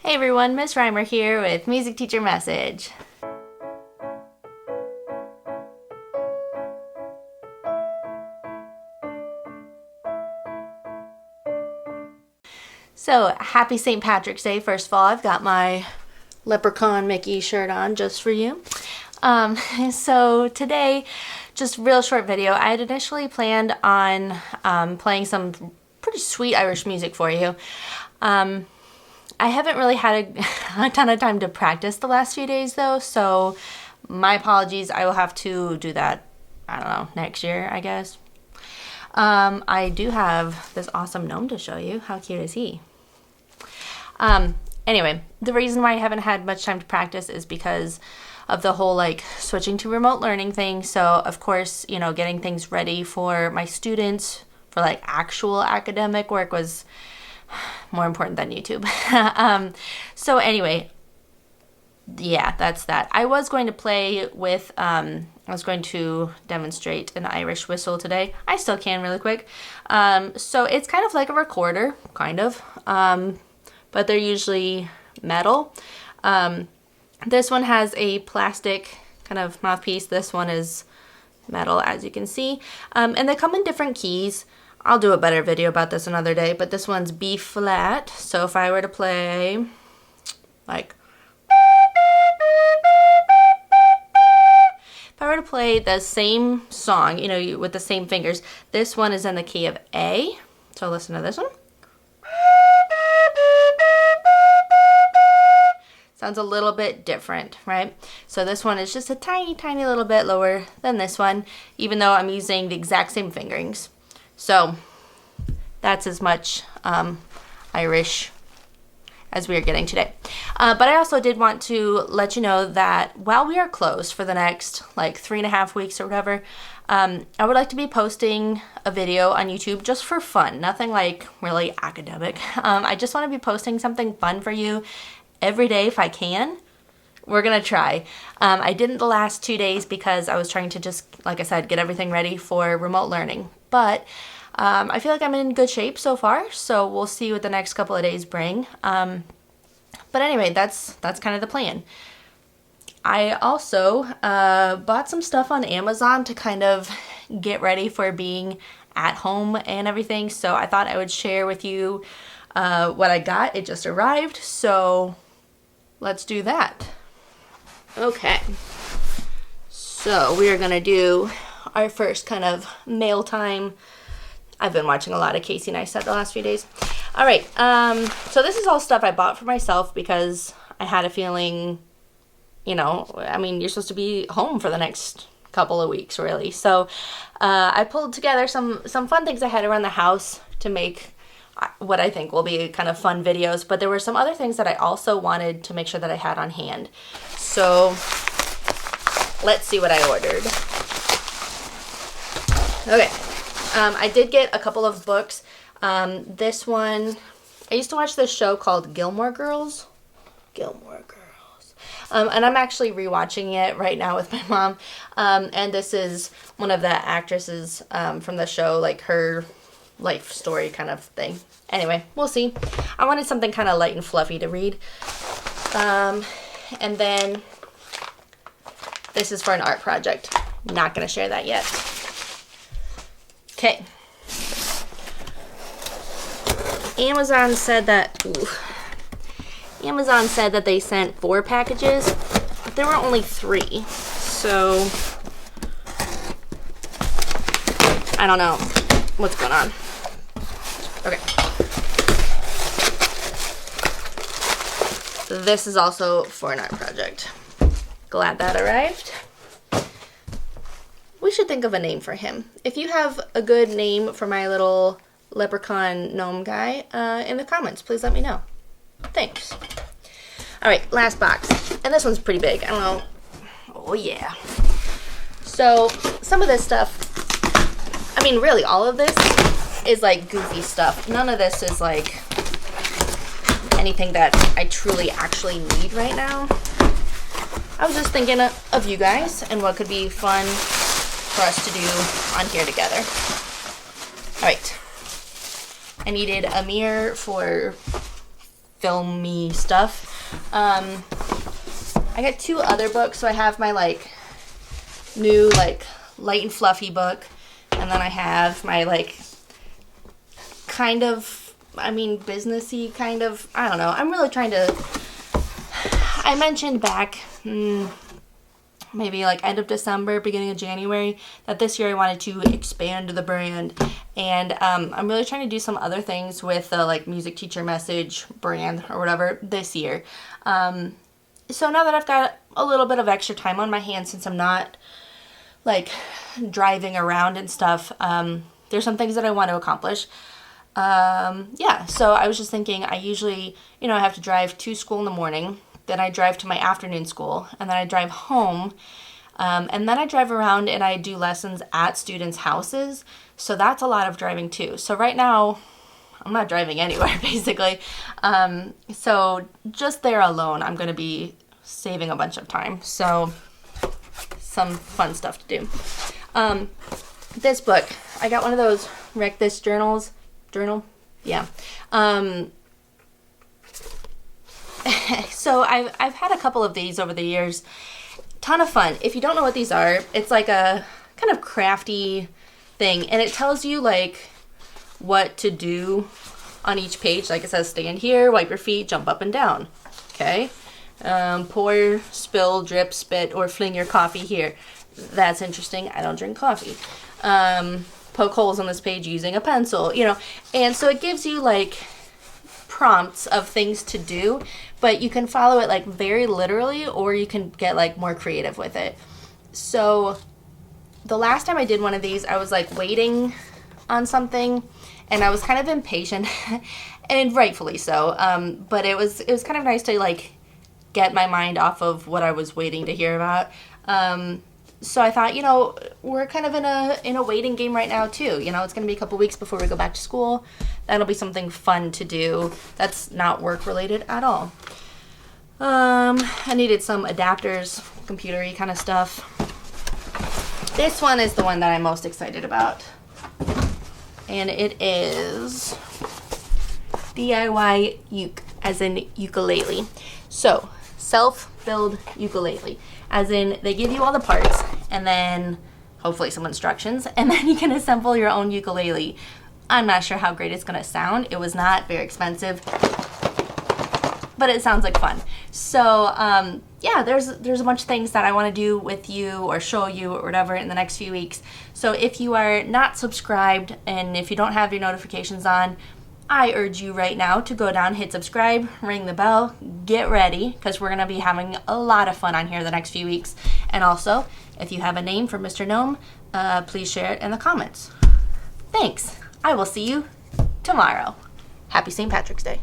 Hey everyone, Miss Reimer here with Music Teacher Message. So, happy St. Patrick's Day. First of all, I've got my Leprechaun Mickey shirt on just for you. So today, just real short video. I had initially planned on playing some pretty sweet Irish music for you. I haven't really had a ton of time to practice the last few days though, so my apologies. I will have to do that, I don't know, next year, I guess. I do have this awesome gnome to show you. How cute is he? Anyway, the reason why I haven't had much time to practice is because of the whole switching to remote learning thing. So of course, you know, getting things ready for my students for actual academic work was more important than YouTube. So anyway, yeah, that's that. I was going to play with, I was going to demonstrate an Irish whistle today. I still can really quick. So it's kind of like a recorder, kind of, but they're usually metal. This one has a plastic kind of mouthpiece. This one is metal, as you can see. And they come in different keys. I'll do a better video about this another day, but this one's B flat. So if I were to play if I were to play the same song, you know, with the same fingers, this one is in the key of A. So listen to this one. Sounds a little bit different, right? So this one is just a tiny, tiny little bit lower than this one, even though I'm using the exact same fingerings. So that's as much Irish as we are getting today. But I also did want to let you know that while we are closed for the next 3.5 weeks or whatever, I would like to be posting a video on YouTube just for fun. Nothing really academic. I just want to be posting something fun for you every day if I can. We're gonna try. I didn't the last 2 days because I was trying to just, like I said, get everything ready for remote learning. But I feel like I'm in good shape so far, so we'll see what the next couple of days bring. But anyway, that's kind of the plan. I also bought some stuff on Amazon to kind of get ready for being at home and everything, so I thought I would share with you what I got. It just arrived, so let's do that. Okay, so we are gonna do our first kind of mail time. I've been watching a lot of Casey Neistat the last few days. All right, so this is all stuff I bought for myself because I had a feeling, you know, I mean, you're supposed to be home for the next couple of weeks, really. So I pulled together some fun things I had around the house to make what I think will be kind of fun videos, but there were some other things that I also wanted to make sure that I had on hand. So let's see what I ordered. Okay, I did get a couple of books. This one, I used to watch this show called Gilmore Girls. Gilmore Girls. And I'm actually rewatching it right now with my mom. And this is one of the actresses from the show, her life story kind of thing. Anyway, we'll see. I wanted something kind of light and fluffy to read. And then this is for an art project. Not going to share that yet. Okay. Amazon said that they sent 4 packages, but there were only 3. So I don't know what's going on. Okay. This is also for an art project. Glad that arrived. We should think of a name for him. If you have a good name for my little leprechaun gnome guy, in the comments, please let me know. Thanks. All right, last box. And this one's pretty big. I don't know. Oh, yeah. So, some of this stuff, I mean, really, all of this is goofy stuff. None of this is anything that I truly actually need right now. I was just thinking of you guys and what could be fun for us to do on here together. All right. I needed a mirror for filmy stuff. I got 2 other books. So I have my like new like light and fluffy book, and then I have my like kind of, I mean, businessy kind of, I don't know. I'm really trying to, I mentioned back maybe like end of December, beginning of January, that this year I wanted to expand the brand, and I'm really trying to do some other things with the like music teacher message brand or whatever this year. So now that I've got a little bit of extra time on my hands, since I'm not like driving around and stuff, there's some things that I want to accomplish. Yeah, so I was just thinking, I usually, you know, I have to drive to school in the morning, then I drive to my afternoon school, and then I drive home, and then I drive around and I do lessons at students' houses, so that's a lot of driving too. So right now, I'm not driving anywhere, basically, so just there alone, I'm going to be saving a bunch of time, so some fun stuff to do. This book, I got one of those Wreck This journal, yeah. So I've had a couple of these over the years. Ton of fun. If you don't know what these are, it's like a kind of crafty thing, and it tells you like what to do on each page. Like it says, stand here, wipe your feet, jump up and down. Okay. Pour, spill, drip, spit, or fling your coffee here. That's interesting. I don't drink coffee. Poke holes on this page using a pencil, you know. And so it gives you like prompts of things to do, but you can follow it like very literally, or you can get like more creative with it. So the last time I did one of these, I was like waiting on something, and I was kind of impatient, and rightfully so. But it was kind of nice to like get my mind off of what I was waiting to hear about. So I thought, you know, we're kind of in a waiting game right now too. You know, it's going to be a couple weeks before we go back to school. That'll be something fun to do. That's not work related at all. I needed some adapters, computer-y kind of stuff. This one is the one that I'm most excited about. And it is DIY uke, as in ukulele. So, self-build ukulele. As in, they give you all the parts, and then hopefully some instructions, and then you can assemble your own ukulele. I'm not sure how great it's going to sound. It was not very expensive, but it sounds like fun. So, yeah, there's a bunch of things that I want to do with you or show you or whatever in the next few weeks. So if you are not subscribed, and if you don't have your notifications on, I urge you right now to go down, hit subscribe, ring the bell, get ready, because we're going to be having a lot of fun on here the next few weeks. And also, if you have a name for Mr. Gnome, please share it in the comments. Thanks. I will see you tomorrow. Happy St. Patrick's Day.